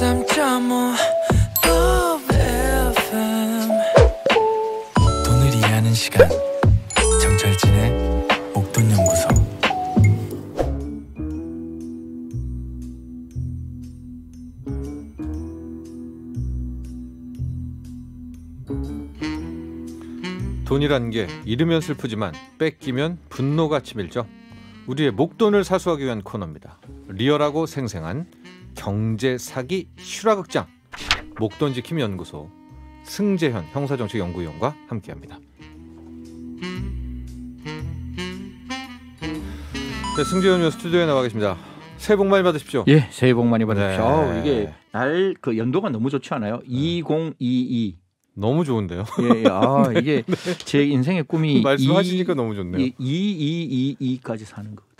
103.5 FM 돈을 이해하는 시간 정철진의 목돈연구소. 돈이란 게 잃으면 슬프지만 뺏기면 분노가 치밀죠. 우리의 목돈을 사수하기 위한 코너입니다. 리얼하고 생생한 경제 사기 실화극장 목돈 지킴 연구소 승재현 형사정책연구위원과 함께합니다. 네, 승재현 위원 스튜디오에 나와 계십니다. 새해 복 많이 받으십시오. 예, 새해 복 많이 받으십시오. 네. 이게 날 그 연도가 너무 좋지 않아요? 2022. 너무 좋은데요. 예, 이게 네. 제 인생의 꿈이 말씀하시니까 너무 좋네요. 2222까지 사는 거거든요.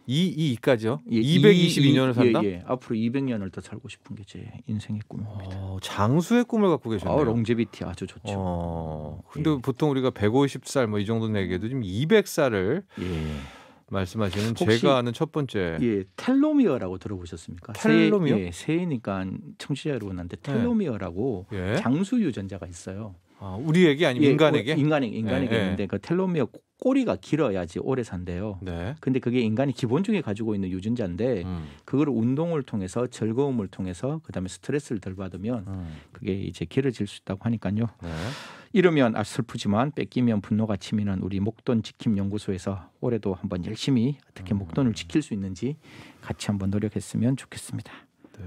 22까지요? 예, 222년을 산다? 예, 앞으로 200년을 더 살고 싶은 게 제 인생의 꿈입니다. 장수의 꿈을 갖고 계셨네요. 롱제비티 아주 좋죠. 근데 예. 보통 우리가 150살 뭐 이 정도 내기에도 지금 200살을 말씀하시는 제가 아는 첫 번째. 예, 텔로미어라고 들어보셨습니까? 텔로미어? 예, 새해니까 청취자 여러분한테 텔로미어라고 장수 유전자가 있어요. 우리에게 아니면 인간에게? 인간에게 있는데 그 텔로미어 꼬리가 길어야지 오래 산대요. 네. 근데 그게 인간이 기본적으로 가지고 있는 유전자인데 그걸 운동을 통해서 즐거움을 통해서 그다음에 스트레스를 덜 받으면 그게 이제 길어질 수 있다고 하니까요. 네. 이러면 슬프지만 뺏기면 분노가 치미는 우리 목돈 지킴 연구소에서 올해도 한번 열심히 어떻게 목돈을 지킬 수 있는지 같이 한번 노력했으면 좋겠습니다. 네.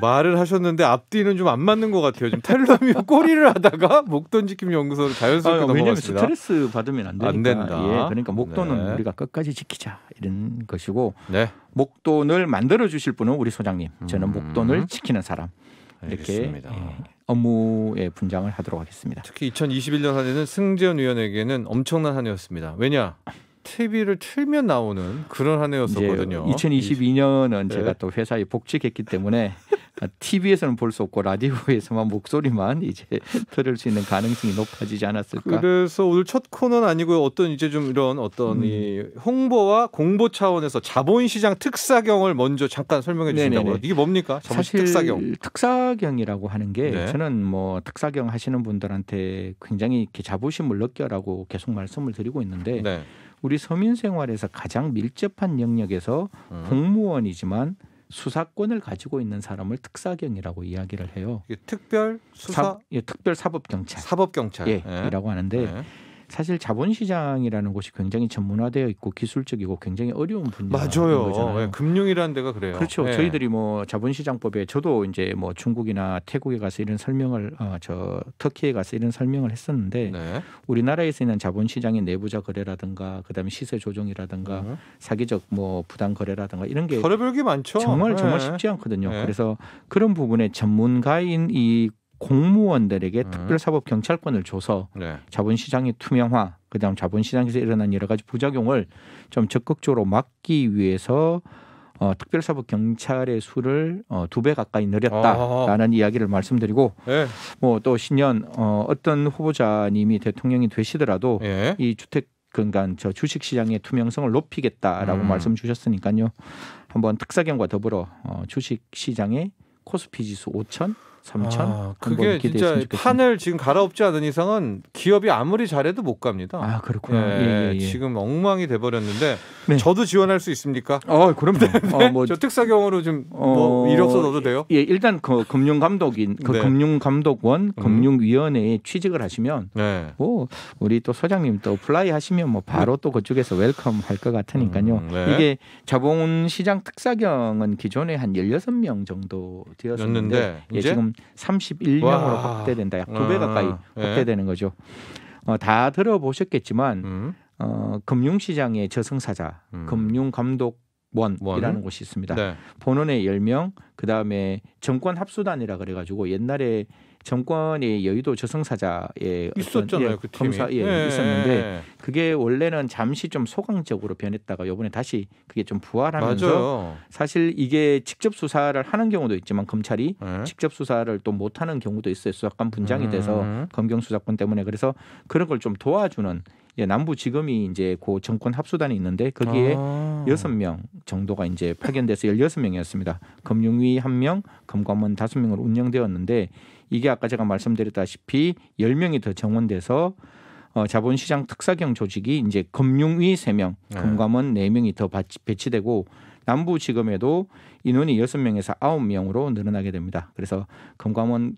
말을 하셨는데 앞뒤는 좀 안 맞는 것 같아요. 지금 텔로미어 꼬리를 하다가 목돈 지킴 연구소로 자연스럽게 넘어갔습니다. 왜냐하면 스트레스 받으면 안 되니까. 안 된다. 예, 그러니까 목돈은 우리가 끝까지 지키자 이런 것이고 네. 목돈을 만들어 주실 분은 우리 소장님. 저는 목돈을 지키는 사람. 이렇게 업무의 분장을 하도록 하겠습니다. 특히 2021년 한 해는 승재현 위원에게는 엄청난 한 해였습니다. 왜냐? TV를 틀면 나오는 그런 한 해였었거든요. 2022년은 제가 또 회사에 복직했기 때문에 TV에서는 볼 수 없고 라디오에서만 목소리만 이제 들을 수 있는 가능성이 높아지지 않았을까. 그래서 오늘 첫 코너는 아니고요. 어떤 이제 좀 이런 어떤 이 홍보와 공보 차원에서 자본시장 특사경을 먼저 잠깐 설명해 주신다고요. 이게 뭡니까? 사실 특사경. 특사경이라고 하는 게 저는 뭐 특사경 하시는 분들한테 굉장히 이렇게 자부심을 느껴라고 계속 말씀을 드리고 있는데 우리 서민 생활에서 가장 밀접한 영역에서 공무원이지만 수사권을 가지고 있는 사람을 특사경이라고 이야기를 해요. 특별 수사, 특별 사법경찰, 이라고 하는데 사실 자본시장이라는 곳이 굉장히 전문화되어 있고 기술적이고 굉장히 어려운 분야인 거잖아요. 금융이라는 데가 그래요. 그렇죠. 저희들이 뭐 자본시장법에 저도 이제 뭐 중국이나 태국에 가서 이런 설명을 터키에 가서 이런 설명을 했었는데 우리나라에서 있는 자본시장의 내부자 거래라든가 그다음에 시세 조정이라든가 사기적 뭐 부당 거래라든가 이런 게 별의별 게 많죠. 정말 쉽지 않거든요. 그래서 그런 부분에 전문가인 이 공무원들에게 특별사법경찰권을 줘서 자본시장의 투명화, 그다음 자본시장에서 일어난 여러 가지 부작용을 좀 적극적으로 막기 위해서 특별사법경찰의 수를 2배 가까이 늘렸다라는 이야기를 말씀드리고 뭐 또 신년 어떤 후보자님이 대통령이 되시더라도 이 주택 그러니까 주식시장의 투명성을 높이겠다라고 말씀 주셨으니까요. 한번 특사경과 더불어 주식시장의 코스피 지수 5,000 3,000 그게 진짜 판을 지금 갈아엎지 않은 이상은 기업이 아무리 잘해도 못 갑니다. 그렇구나. 지금 엉망이 돼버렸는데 저도 지원할 수 있습니까? 그럼요. 저 특사경으로 좀 뭐 이력서 넣어도 돼요? 일단 그 금융감독인 금융감독원 금융위원회에 취직을 하시면 뭐 우리 또 소장님 또 플라이 하시면 뭐 바로 또 그쪽에서 웰컴 할 것 같으니까요. 이게 자본시장 특사경은 기존에 한 16명 정도 되었었는데 지금 31명으로 확대된다. 약 2배 가까이 확대되는 거죠. 다 들어보셨겠지만 금융시장의 저승사자 금융감독원이라는 곳이 있습니다. 본원에 10명, 그다음에 정권합수단이라 그래가지고 옛날에 정권의 여의도 저승사자의 있었잖아요. 그 팀이. 검사 있었는데 그게 원래는 잠시 좀 소강적으로 변했다가 이번에 다시 그게 좀 부활하면서 사실 이게 직접 수사를 하는 경우도 있지만 검찰이 직접 수사를 또 못하는 경우도 있어요. 수사관 분장이 돼서 검경 수사권 때문에. 그래서 그런 걸 좀 도와주는 남부지검이 이제 그 정권 합수단이 있는데 거기에 6명 정도가 이제 파견돼서 16명이었습니다. 금융위 1명, 금감원 5명으로 운영되었는데 이게 아까 제가 말씀드렸다시피 10명이 더 정원돼서 자본시장 특사경 조직이 이제 금융위 3명, 금감원 4명이 더 배치되고 남부지검에도 인원이 6명에서 9명으로 늘어나게 됩니다. 그래서 금감원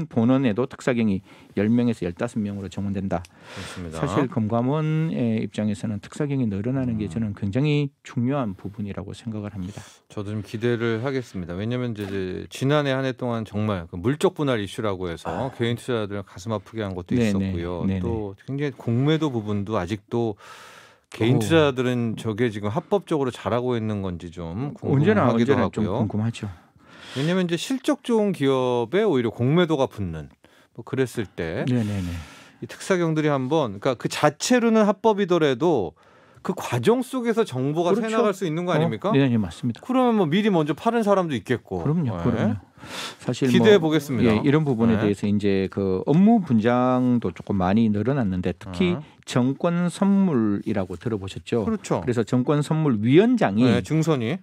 본원에도 특사경이 10명에서 15명으로 정원된다. 그렇습니다. 사실 금감원의 입장에서는 특사경이 늘어나는 게 저는 굉장히 중요한 부분이라고 생각을 합니다. 저도 좀 기대를 하겠습니다. 왜냐하면 이제 지난해 한 해 동안 정말 그 물적 분할 이슈라고 해서 개인 투자자들 가슴 아프게 한 것도 있었고요. 네네. 또 굉장히 공매도 부분도 아직도 개인 투자자들은 저게 지금 합법적으로 잘하고 있는 건지 좀 궁금하기도 하고요. 좀 궁금하죠. 왜냐하면 이제 실적 좋은 기업에 오히려 공매도가 붙는 뭐 그랬을 때 이 특사경들이 한번 그러니까 그 자체로는 합법이더라도 그 과정 속에서 정보가 그렇죠. 새나갈 수 있는 거 아닙니까? 네, 맞습니다. 그러면 뭐 미리 먼저 파는 사람도 있겠고. 그럼요. 사실 기대해 보겠습니다. 이런 부분에 대해서 이제 그 업무 분장도 조금 많이 늘어났는데 특히 정권 선물이라고 들어보셨죠? 그렇죠. 그래서 정권 선물 위원장이 증선위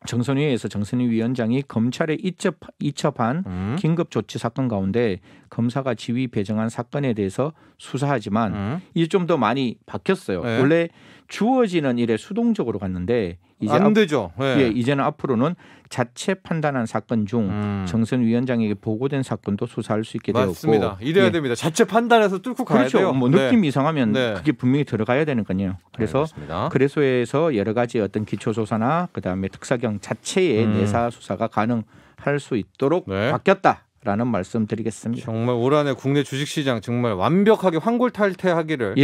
정선위에서 정선위 위원장이 검찰에 이첩한 긴급 조치 사건 가운데 검사가 지휘 배정한 사건에 대해서 수사하지만 이제 좀 더 많이 바뀌었어요. 원래 주어지는 일에 수동적으로 갔는데 이제 안 되죠. 이제는 앞으로는 자체 판단한 사건 중 정선 위원장에게 보고된 사건도 수사할 수 있게 맞습니다. 되었고 이래야 됩니다. 자체 판단해서 뚫고 가야 그렇죠. 돼요. 뭐 느낌 이상하면 그게 분명히 들어가야 되니까요. 그래서 그래서에서 여러 가지 어떤 기초조사나 그다음에 특사경 자체의 내사 수사가 가능할 수 있도록 바뀌었다라는 말씀드리겠습니다. 정말 올 한해 국내 주식시장 정말 완벽하게 환골탈태하기를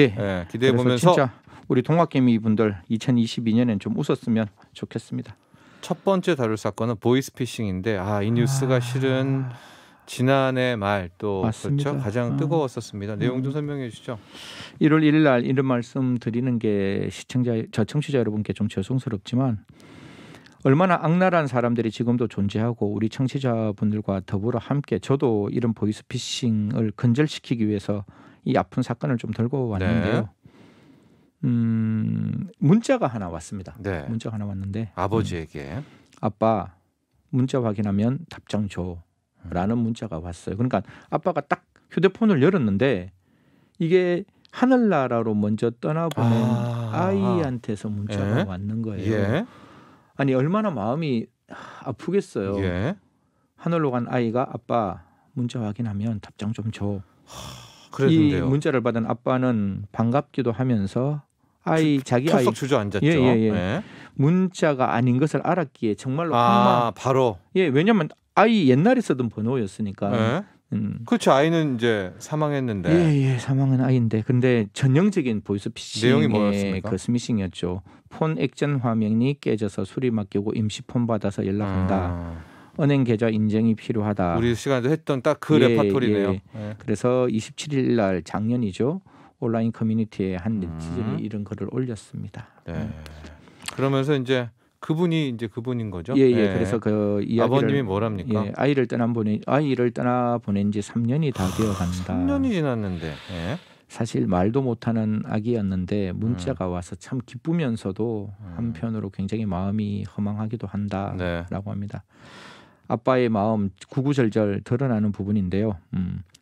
기대해 보면서 진짜 우리 동학개미 분들 2022년엔 좀 웃었으면 좋겠습니다. 첫 번째 다룰 사건은 보이스피싱인데 이 뉴스가 실은 지난해 말 또 그렇죠? 가장 뜨거웠었습니다. 내용 좀 설명해 주시죠. 1월 1일 날 이런 말씀 드리는 게 청취자 여러분께 좀 죄송스럽지만 얼마나 악랄한 사람들이 지금도 존재하고 우리 청취자분들과 더불어 함께 저도 이런 보이스피싱을 근절시키기 위해서 이 아픈 사건을 좀 들고 왔는데요. 문자가 하나 왔습니다. 문자가 하나 왔는데 아버지에게 아빠 문자 확인하면 답장 줘라는 문자가 왔어요. 그러니까 아빠가 딱 휴대폰을 열었는데 이게 하늘나라로 먼저 떠나보낸 아이한테서 문자가 왔는 거예요. 아니 얼마나 마음이 아프겠어요. 하늘로 간 아이가 아빠 문자 확인하면 답장 좀 줘. 이 문자를 받은 아빠는 반갑기도 하면서 자기 아이 주저앉았죠. 문자가 아닌 것을 알았기에 정말로 바로 왜냐하면 아이 옛날에 쓰던 번호였으니까. 그렇죠. 아이는 이제 사망했는데. 사망한 아이인데 근데 전형적인 보이스피싱의 내용이 뭐였습니까? 그 스미싱이었죠. 폰 액정 화면이 깨져서 수리 맡기고 임시 폰 받아서 연락한다. 은행 계좌 인증이 필요하다. 우리 시간에도 했던 딱 그 레파토리네요. 그래서 27일 날 작년이죠. 온라인 커뮤니티에 한 네티즌이 이런 글을 올렸습니다. 그러면서 이제 그분이 이제 그분인 거죠. 그래서 그 이야기를 아버님이 뭐랍니까? 아이를 떠나 보낸 지 3년이 다 되어간다. 3년이 지났는데. 사실 말도 못하는 아기였는데 문자가 와서 참 기쁘면서도 한편으로 굉장히 마음이 허망하기도 한다라고 합니다. 아빠의 마음 구구절절 드러나는 부분인데요.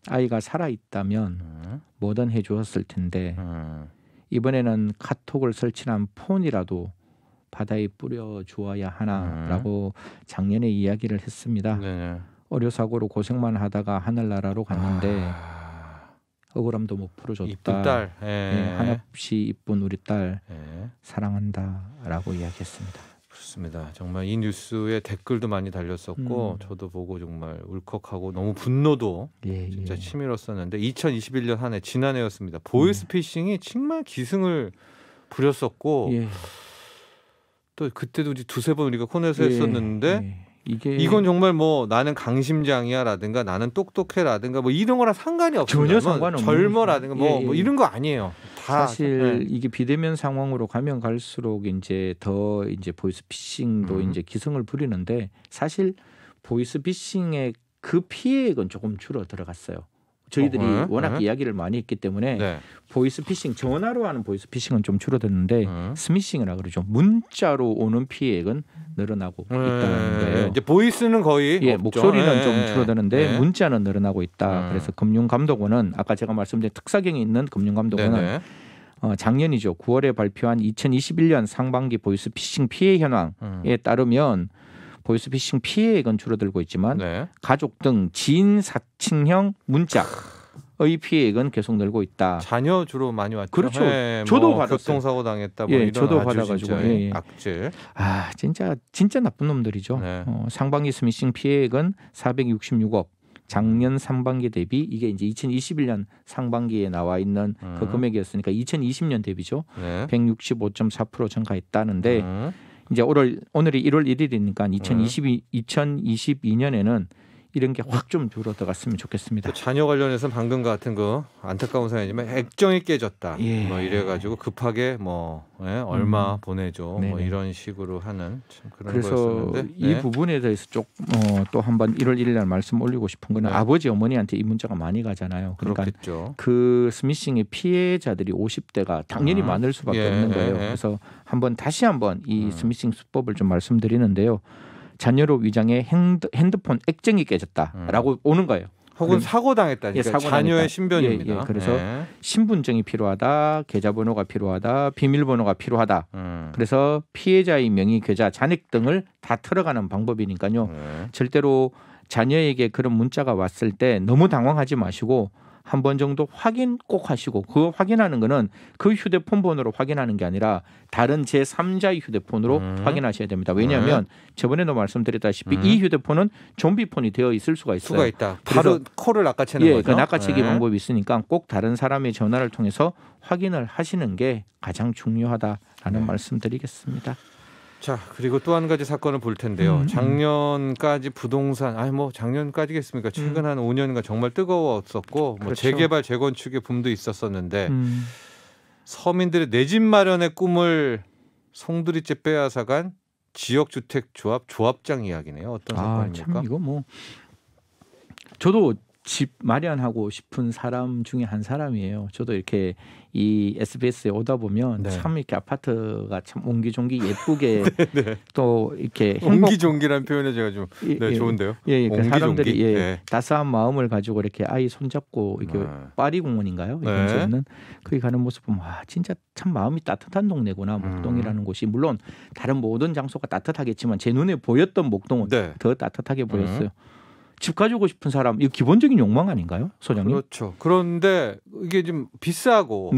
아이가 살아있다면 뭐든 해주었을 텐데 이번에는 카톡을 설치한 폰이라도 바다에 뿌려주어야 하나라고 작년에 이야기를 했습니다. 어려사고로 고생만 하다가 하늘나라로 갔는데 억울함도 못 풀어줬다. 이쁜 딸. 한없이 이쁜 우리 딸 사랑한다라고 이야기했습니다. 그렇습니다. 정말 이 뉴스에 댓글도 많이 달렸었고 저도 보고 정말 울컥하고 너무 분노도 진짜 치밀었었는데 2021년 한 해 지난해였습니다. 보이스피싱이 정말 기승을 부렸었고 또 그때도 이제 두세 번 우리가 코너에서 했었는데 이건 정말 뭐 나는 강심장이야라든가 나는 똑똑해라든가 뭐 이런 거랑 상관이 없어요. 전혀 상관없는 젊어라든가 뭐 이런 거 아니에요. 다 사실 이게 비대면 상황으로 가면 갈수록 이제 더 이제 보이스피싱도 이제 기승을 부리는데 사실 보이스피싱의 그 피해액은 조금 줄어 들어갔어요. 저희들이 워낙 이야기를 많이 했기 때문에 네. 보이스피싱 전화로 하는 보이스피싱은 좀 줄어들었는데 스미싱이라 그러죠. 문자로 오는 피해액은 늘어나고 있다는 거예요. 이제 보이스는 거의 예, 목소리는 좀 줄어드는데 문자는 늘어나고 있다. 그래서 금융감독원은 아까 제가 말씀드린 특사경이 있는 금융감독원은 작년이죠. 9월에 발표한 2021년 상반기 보이스피싱 피해 현황에 따르면 보이스피싱 피해액은 줄어들고 있지만 네. 가족 등 지인 사칭형 문자의 피해액은 계속 늘고 있다. 자녀 주로 많이 왔죠. 그렇죠. 네, 저도 뭐 받았어요. 교통사고 당했다. 뭐 예, 이런 저도 받아가지고 예, 예. 악질. 아 진짜 나쁜 놈들이죠. 네. 상반기 스미싱 피해액은 466억. 작년 상반기 대비 이게 이제 2021년 상반기에 나와 있는 그 금액이었으니까 2020년 대비죠. 네. 165.4% 증가했다는데 이제 오늘이 1월 1일이니까 2022년에는 이런 게 확 좀 줄어들었으면 좋겠습니다. 자녀 관련해서는 방금 같은 거 안타까운 사연이지만 액정이 깨졌다. 예. 뭐 이래가지고 급하게 뭐 얼마 보내줘. 뭐 이런 식으로 하는 참 그런 그래서 거였었는데. 이 부분에 대해서 또 한번 1월 1일 날 말씀 올리고 싶은 거는 아버지 어머니한테 이 문자가 많이 가잖아요. 그러니까 그렇겠죠. 그 스미싱의 피해자들이 50대가 당연히 많을 수밖에 없는 거예요. 그래서 다시 한번 이 스미싱 수법을 좀 말씀드리는데요. 자녀로 위장해 핸드폰 액정이 깨졌다라고 오는 거예요. 혹은 사고 당했다니까. 예, 자녀의 신변입니다. 예, 그래서 신분증이 필요하다, 계좌번호가 필요하다, 비밀번호가 필요하다. 그래서 피해자의 명의, 계좌, 잔액 등을 다 틀어가는 방법이니까요. 절대로 자녀에게 그런 문자가 왔을 때 너무 당황하지 마시고 한 번 정도 확인 꼭 하시고 그 확인하는 거는 그 휴대폰 번호로 확인하는 게 아니라 다른 제3자의 휴대폰으로 확인하셔야 됩니다. 왜냐하면 저번에도 말씀드렸다시피 이 휴대폰은 좀비폰이 되어 있을 수가 있어요. 수가 있다. 바로 콜을 낚아채는 거죠. 그 낚아채기 방법이 있으니까 꼭 다른 사람의 전화를 통해서 확인을 하시는 게 가장 중요하다라는 말씀드리겠습니다. 자, 그리고 또 한 가지 사건을 볼 텐데요. 작년까지 부동산, 작년까지겠습니까? 최근 한 5년간 정말 뜨거웠었고 그렇죠. 뭐 재개발, 재건축의 붐도 있었었는데 서민들의 내 집 마련의 꿈을 송두리째 빼앗아간 지역주택조합 조합장 이야기네요. 어떤 사건입니까? 참 이거 뭐 저도 집 마련하고 싶은 사람 중에 한 사람이에요. 저도 이렇게 이 SBS에 오다 보면 참 이렇게 아파트가 참 옹기종기 예쁘게 또 이렇게 옹기종기라는 표현에 제가 좀 좋은데요. 그 사람들이 따스한 마음을 가지고 이렇게 아이 손잡고 이렇게 파리공원인가요? 이런 거기 가는 모습 보면 진짜 참 마음이 따뜻한 동네구나. 목동이라는 곳이 물론 다른 모든 장소가 따뜻하겠지만 제 눈에 보였던 목동은 더 따뜻하게 보였어요. 집 가지고 싶은 사람 이거 기본적인 욕망 아닌가요, 소장님? 그렇죠. 그런데 이게 좀 비싸고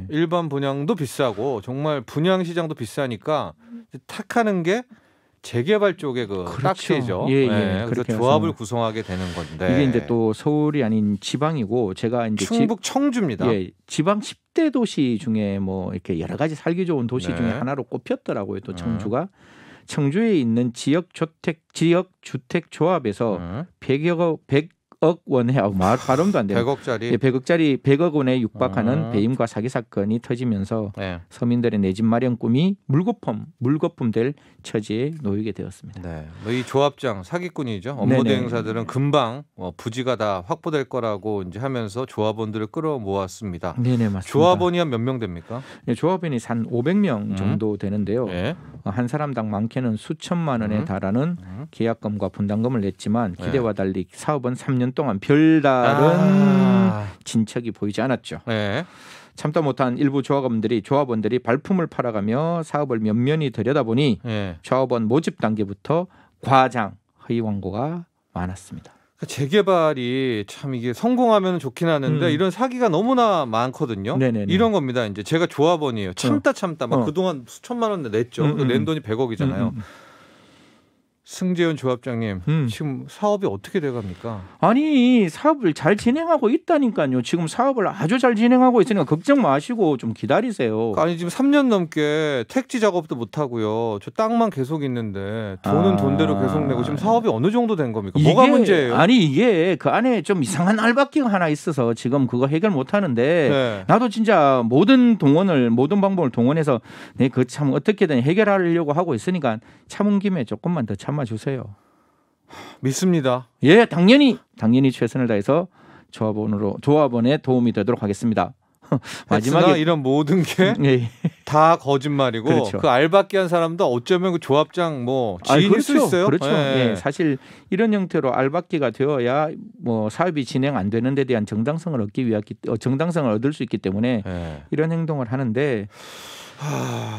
일반 분양도 비싸고 정말 분양 시장도 비싸니까 택하는 게 재개발 쪽에 딱지죠. 그래서 조합을 구성하게 되는 건데 이게 이제 또 서울이 아닌 지방이고 제가 이제 충북 청주입니다. 지방 10대 도시 중에 뭐 이렇게 여러 가지 살기 좋은 도시 중에 하나로 꼽혔더라고요. 또 청주가. 청주에 있는 지역주택 조합에서 100억 원에 발음도 안 되는 100억 원에 육박하는 배임과 사기 사건이 터지면서 서민들의 내 집 마련 꿈이 물거품 될 처지에 놓이게 되었습니다. 이 조합장 사기꾼이죠. 업무 대행사들은 금방 부지가 다 확보될 거라고 이제 하면서 조합원들을 끌어모았습니다. 맞습니다. 조합원이 한 몇 명 됩니까? 조합원이 한 500명 정도 되는데요. 한 사람당 많게는 수천만 원에 달하는 계약금과 분담금을 냈지만 기대와 달리 사업은 3년 동안 별다른 진척이 보이지 않았죠. 참다 못한 일부 조합원들이 발품을 팔아가며 사업을 면면히 들여다보니 조합원 모집 단계부터 과장, 허위 광고가 많았습니다. 재개발이 참 이게 성공하면 좋긴 하는데 이런 사기가 너무나 많거든요. 이런 겁니다. 이제 제가 조합원이에요. 참다 막 그동안 수천만 원 냈죠. 낸 돈이 100억이잖아요. 승재현 조합장님, 지금 사업이 어떻게 돼갑니까? 아니 사업을 잘 진행하고 있다니까요. 지금 사업을 아주 잘 진행하고 있으니까 걱정 마시고 좀 기다리세요. 아니 지금 3년 넘게 택지 작업도 못 하고요. 저 땅만 계속 있는데 돈은 돈대로 계속 내고 지금 사업이 어느 정도 된 겁니까? 뭐가 문제예요? 아니 이게 그 안에 좀 이상한 알박기가 하나 있어서 지금 그거 해결 못 하는데 나도 진짜 모든 방법을 동원해서 그 참 어떻게든 해결하려고 하고 있으니까 참은 김에 조금만 더 참아주세요. 믿습니다. 당연히 최선을 다해서 조합원에 도움이 되도록 하겠습니다. 마지막에 이런 모든 게 다 거짓말이고 그렇죠. 그 알박기 한 사람도 어쩌면 그 조합장 뭐 지인일 그렇죠. 수 있어요. 그렇죠. 예. 사실 이런 형태로 알박기가 되어야 뭐 사업이 진행 안 되는 데 대한 정당성을 얻을 수 있기 때문에 이런 행동을 하는데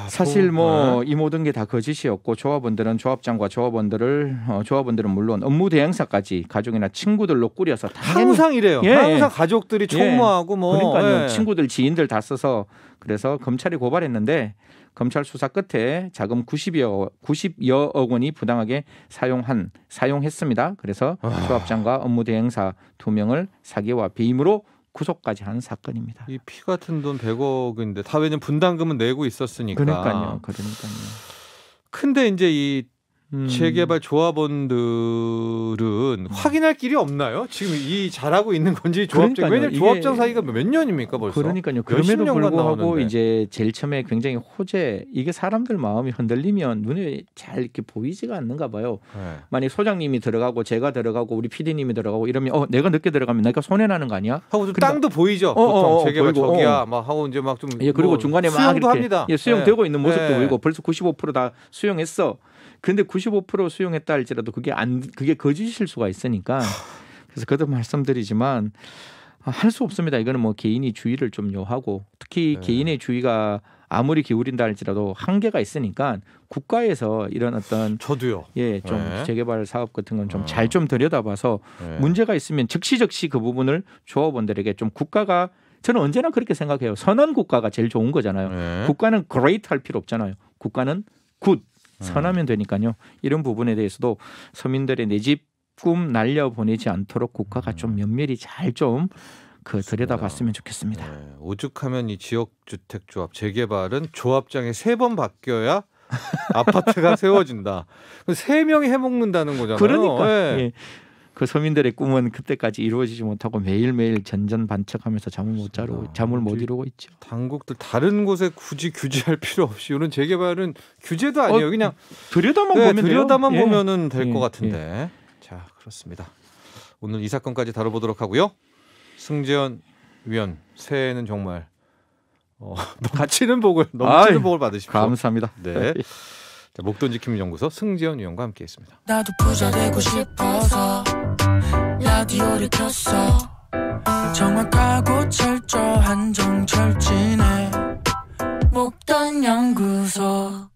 사실 뭐 이 모든 게 다 거짓이었고 조합원들은 조합장과 조합원들은 물론 업무 대행사까지 가족이나 친구들로 꾸려서 항상 이래요. 항상 가족들이 총무하고 뭐 그러니까요. 친구들 지인들 다 써서 그래서 검찰이 고발했는데 검찰 수사 끝에 자금 90여억 원이 부당하게 사용했습니다. 그래서 조합장과 업무 대행사 2명을 사기와 배임으로 구속까지 한 사건입니다. 이 피 같은 돈 100억인데 다 왜냐면 분담금은 내고 있었으니까. 그러니까요. 근데 이제 이 재개발 조합원들은 확인할 길이 없나요? 지금 이 잘하고 있는 건지 조합장 왜냐면 조합장 사이가 몇 년입니까 벌써? 그러니까요. 그럼에도 불구하고 이제 제일 처음에 굉장히 호재 이게 사람들 마음이 흔들리면 눈에 잘 이렇게 보이지가 않는가 봐요. 만약 소장님이 들어가고 제가 들어가고 우리 PD님이 들어가고 이러면 내가 늦게 들어가면 내가 손해 나는 거 아니야? 하고 좀 땅도 보이죠. 보통 재개발 저기야 막 하고 이제 막 좀 그리고 중간에 막 이렇게 합니다. 수용되고 있는 모습도 보이고 벌써 95% 다 수용했어. 근데 95% 수용했다 할지라도 그게 거짓일 수가 있으니까 그래서 거듭 말씀드리지만 할 수 없습니다. 이거는 뭐 개인이 주의를 좀 요하고 특히 개인의 주의가 아무리 기울인다 할지라도 한계가 있으니까 국가에서 이런 어떤 저도요. 좀 재개발 사업 같은 건 좀 잘 좀 들여다봐서 문제가 있으면 즉시 그 부분을 조합원들에게 좀 국가가 저는 언제나 그렇게 생각해요. 선한 국가가 제일 좋은 거잖아요. 국가는 great 할 필요 없잖아요. 국가는 good 선하면 되니까요. 이런 부분에 대해서도 서민들의 내 집 꿈 날려보내지 않도록 국가가 좀 면밀히 잘 좀 들여다봤으면 좋겠습니다. 오죽하면 이 지역주택조합 재개발은 조합장이 3번 바뀌어야 아파트가 세워진다. 3명이 해먹는다는 거잖아요. 그러니까 그 서민들의 꿈은 그때까지 이루어지지 못하고 매일매일 전전반짝하면서 잠을 못 이루고 있죠. 당국들 다른 곳에 굳이 규제할 필요 없이 이런 재개발은 규제도 아니에요. 그냥 들여다만 보면은 될 것 같은데. 자, 그렇습니다. 오늘 이 사건까지 다뤄보도록 하고요. 승재현 위원 새해에는 정말 넘치는 복을 받으십시오. 감사합니다. 네. 자, 목돈 지킴 연구소 승재현 위원과 함께했습니다. 나도 부자 되고 싶어서 라디오를 켰어. 정확하고 철저한 정철진의 목돈 연구소.